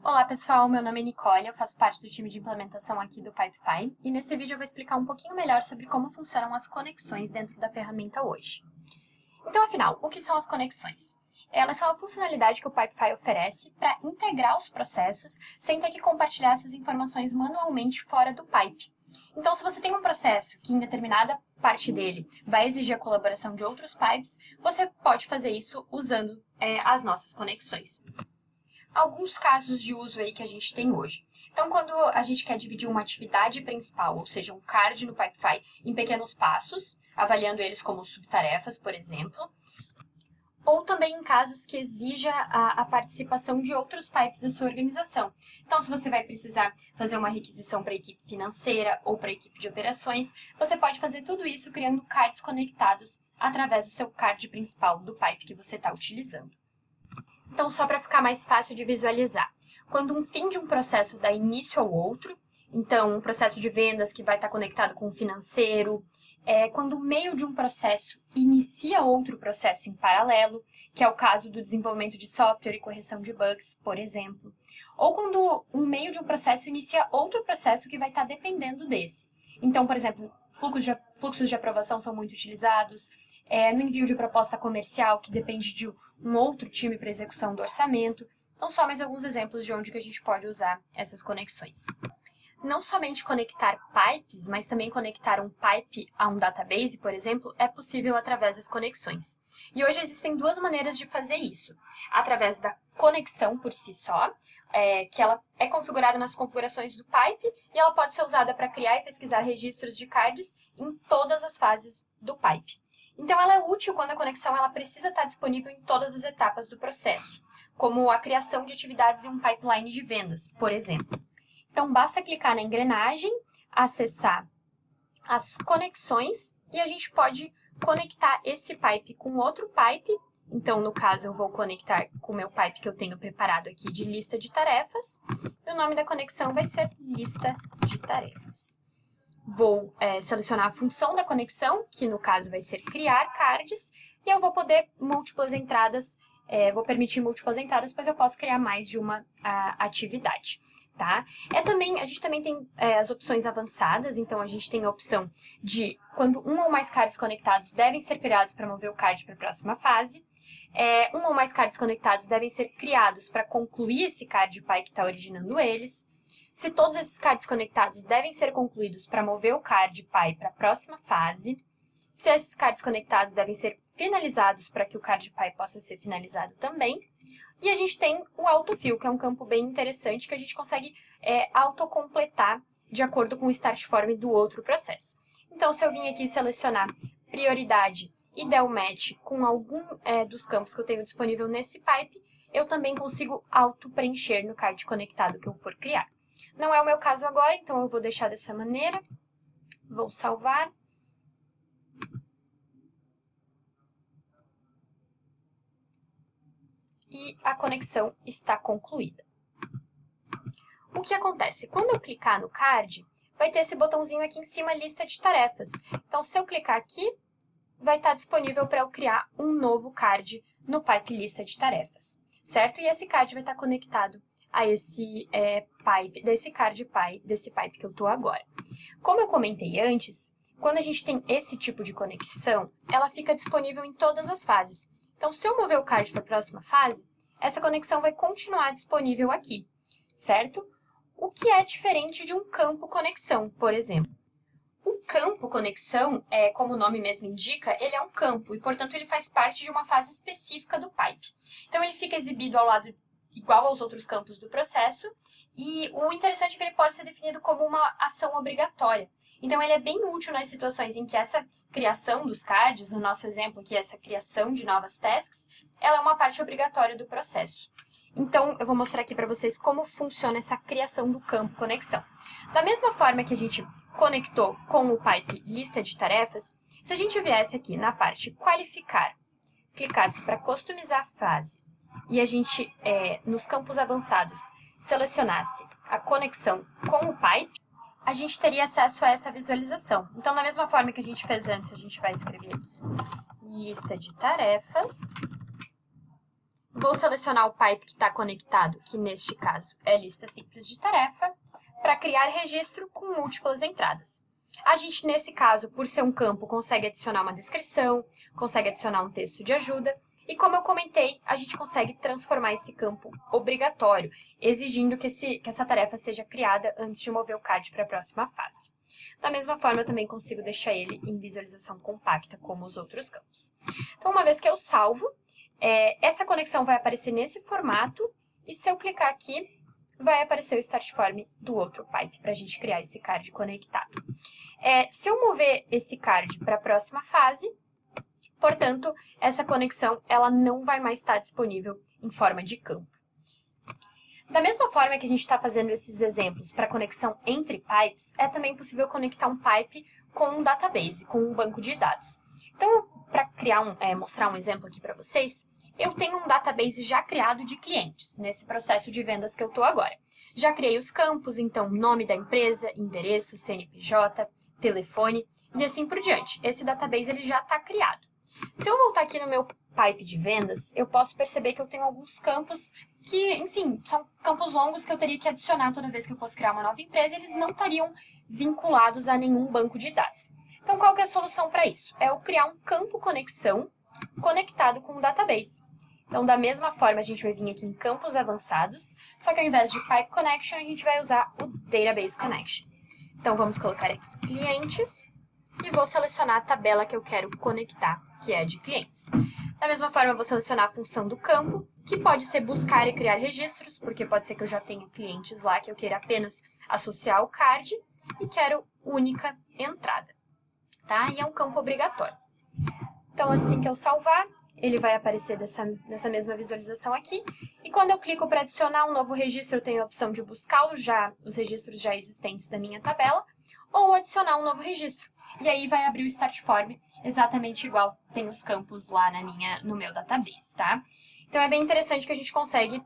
Olá pessoal, meu nome é Nicole, eu faço parte do time de implementação aqui do Pipefy e nesse vídeo eu vou explicar um pouquinho melhor sobre como funcionam as conexões dentro da ferramenta hoje. Então, afinal, o que são as conexões? Elas são a funcionalidade que o Pipefy oferece para integrar os processos sem ter que compartilhar essas informações manualmente fora do pipe. Então, se você tem um processo que em determinada parte dele vai exigir a colaboração de outros pipes, você pode fazer isso usando as nossas conexões. Alguns casos de uso aí que a gente tem hoje. Então, quando a gente quer dividir uma atividade principal, ou seja, um card no Pipefy, em pequenos passos, avaliando eles como subtarefas, por exemplo, ou também em casos que exija a participação de outros pipes da sua organização. Então, se você vai precisar fazer uma requisição para a equipe financeira ou para a equipe de operações, você pode fazer tudo isso criando cards conectados através do seu card principal do pipe que você está utilizando. Então, só para ficar mais fácil de visualizar, quando um fim de um processo dá início ao outro, então um processo de vendas que vai estar conectado com o financeiro, quando o meio de um processo inicia outro processo em paralelo, que é o caso do desenvolvimento de software e correção de bugs, por exemplo, ou quando o meio de um processo inicia outro processo que vai estar dependendo desse. Então, por exemplo, fluxos de aprovação são muito utilizados, no envio de proposta comercial, que depende de um outro time para execução do orçamento. Então, só mais alguns exemplos de onde que a gente pode usar essas conexões. Não somente conectar pipes, mas também conectar um pipe a um database, por exemplo, é possível através das conexões. E hoje existem duas maneiras de fazer isso. Através da conexão por si só, que ela é configurada nas configurações do pipe e ela pode ser usada para criar e pesquisar registros de cards em todas as fases do pipe. Então, ela é útil quando a conexão ela precisa estar disponível em todas as etapas do processo, como a criação de atividades em um pipeline de vendas, por exemplo. Então, basta clicar na engrenagem, acessar as conexões e a gente pode conectar esse pipe com outro pipe. Então, no caso, eu vou conectar com o meu pipe que eu tenho preparado aqui de lista de tarefas. E o nome da conexão vai ser lista de tarefas. Vou selecionar a função da conexão, que no caso vai ser criar cards, e eu vou poder vou permitir múltiplas entradas, pois eu posso criar mais de uma atividade. Tá? A gente também tem as opções avançadas, então a gente tem a opção de quando um ou mais cards conectados devem ser criados para mover o card para a próxima fase, um ou mais cards conectados devem ser criados para concluir esse card PI que está originando eles, se todos esses cards conectados devem ser concluídos para mover o card PI para a próxima fase, se esses cards conectados devem ser finalizados para que o card PI possa ser finalizado também. E a gente tem o autofill, que é um campo bem interessante que a gente consegue autocompletar de acordo com o start form do outro processo. Então, se eu vim aqui selecionar prioridade e der o match com algum dos campos que eu tenho disponível nesse pipe, eu também consigo auto-preencher no card conectado que eu for criar. Não é o meu caso agora, então eu vou deixar dessa maneira. Vou salvar. E a conexão está concluída. O que acontece? Quando eu clicar no card, vai ter esse botãozinho aqui em cima, lista de tarefas. Então, se eu clicar aqui, vai estar disponível para eu criar um novo card no pipe lista de tarefas, certo? E esse card vai estar conectado a esse pipe, desse card pipe, desse pipe que eu estou agora. Como eu comentei antes, quando a gente tem esse tipo de conexão, ela fica disponível em todas as fases. Então, se eu mover o card para a próxima fase, essa conexão vai continuar disponível aqui, certo? O que é diferente de um campo conexão, por exemplo. O campo conexão, como o nome mesmo indica, ele é um campo e, portanto, ele faz parte de uma fase específica do pipe. Então, ele fica exibido ao lado igual aos outros campos do processo, e o interessante é que ele pode ser definido como uma ação obrigatória. Então, ele é bem útil nas situações em que essa criação dos cards, no nosso exemplo aqui, essa criação de novas tasks, ela é uma parte obrigatória do processo. Então, eu vou mostrar aqui para vocês como funciona essa criação do campo conexão. Da mesma forma que a gente conectou com o pipe lista de tarefas, se a gente viesse aqui na parte qualificar, clicasse para customizar a fase, e a gente, nos campos avançados, selecionasse a conexão com o pipe, a gente teria acesso a essa visualização. Então, da mesma forma que a gente fez antes, a gente vai escrever aqui lista de tarefas. Vou selecionar o pipe que está conectado, que neste caso é lista simples de tarefa, para criar registro com múltiplas entradas. A gente, nesse caso, por ser um campo, consegue adicionar uma descrição, consegue adicionar um texto de ajuda, e como eu comentei, a gente consegue transformar esse campo obrigatório, exigindo que essa tarefa seja criada antes de mover o card para a próxima fase. Da mesma forma, eu também consigo deixar ele em visualização compacta, como os outros campos. Então, uma vez que eu salvo, essa conexão vai aparecer nesse formato, e se eu clicar aqui, vai aparecer o start form do outro pipe, para a gente criar esse card conectado. Se eu mover esse card para a próxima fase, portanto, essa conexão ela não vai mais estar disponível em forma de campo. Da mesma forma que a gente está fazendo esses exemplos para conexão entre pipes, é também possível conectar um pipe com um database, com um banco de dados. Então, para mostrar um exemplo aqui para vocês, eu tenho um database já criado de clientes, nesse processo de vendas que eu estou agora. Já criei os campos, então, nome da empresa, endereço, CNPJ, telefone e assim por diante. Esse database ele já está criado. Se eu voltar aqui no meu pipe de vendas, eu posso perceber que eu tenho alguns campos que, enfim, são campos longos que eu teria que adicionar toda vez que eu fosse criar uma nova empresa e eles não estariam vinculados a nenhum banco de dados. Então, qual que é a solução para isso? É eu criar um campo conexão conectado com o database. Então, da mesma forma, a gente vai vir aqui em campos avançados, só que ao invés de Pipe Connection, a gente vai usar o Database Connection. Então, vamos colocar aqui clientes e vou selecionar a tabela que eu quero conectar, que é a de clientes. Da mesma forma, eu vou selecionar a função do campo, que pode ser buscar e criar registros, porque pode ser que eu já tenha clientes lá que eu queira apenas associar ao card e quero única entrada, tá? E é um campo obrigatório. Então, assim que eu salvar, ele vai aparecer dessa mesma visualização aqui. E quando eu clico para adicionar um novo registro, eu tenho a opção de buscar os registros já existentes da minha tabela, ou adicionar um novo registro. E aí vai abrir o Start Form exatamente igual tem os campos lá no meu database, tá? Então, é bem interessante que a gente consegue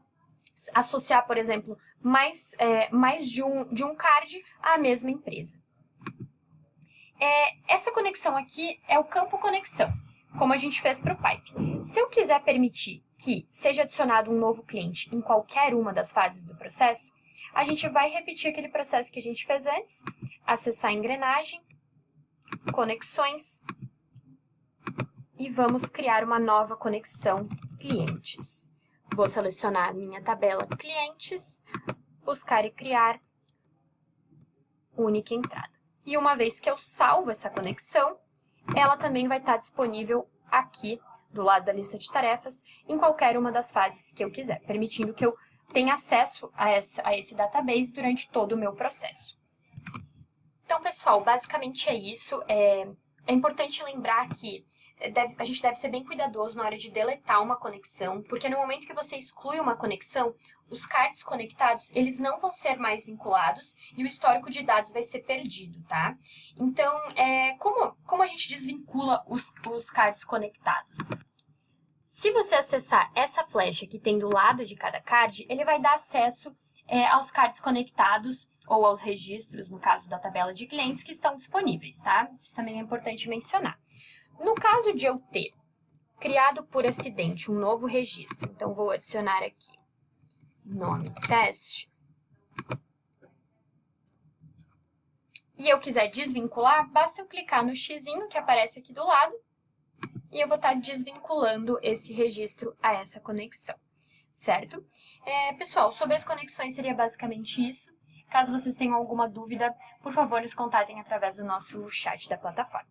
associar, por exemplo, mais de um card à mesma empresa. Essa conexão aqui é o campo conexão, como a gente fez para o Pipe. Se eu quiser permitir que seja adicionado um novo cliente em qualquer uma das fases do processo, a gente vai repetir aquele processo que a gente fez antes, acessar a engrenagem, conexões, e vamos criar uma nova conexão clientes. Vou selecionar minha tabela clientes, buscar e criar única entrada. E uma vez que eu salvo essa conexão, ela também vai estar disponível aqui do lado da lista de tarefas em qualquer uma das fases que eu quiser, permitindo que eu tenha acesso a esse database durante todo o meu processo. Então, pessoal, basicamente é isso. É importante lembrar que a gente deve ser bem cuidadoso na hora de deletar uma conexão, porque no momento que você exclui uma conexão, os cards conectados, eles não vão ser mais vinculados e o histórico de dados vai ser perdido, tá? Então, como a gente desvincula os cards conectados? Se você acessar essa flecha que tem do lado de cada card, ele vai dar acesso aos cards conectados ou aos registros, no caso da tabela de clientes, que estão disponíveis, tá? Isso também é importante mencionar. No caso de eu ter criado por acidente um novo registro, então vou adicionar aqui nome teste, e eu quiser desvincular, basta eu clicar no xizinho que aparece aqui do lado, e eu vou estar desvinculando esse registro a essa conexão, certo? Pessoal, sobre as conexões seria basicamente isso. Caso vocês tenham alguma dúvida, por favor, nos contatem através do nosso chat da plataforma.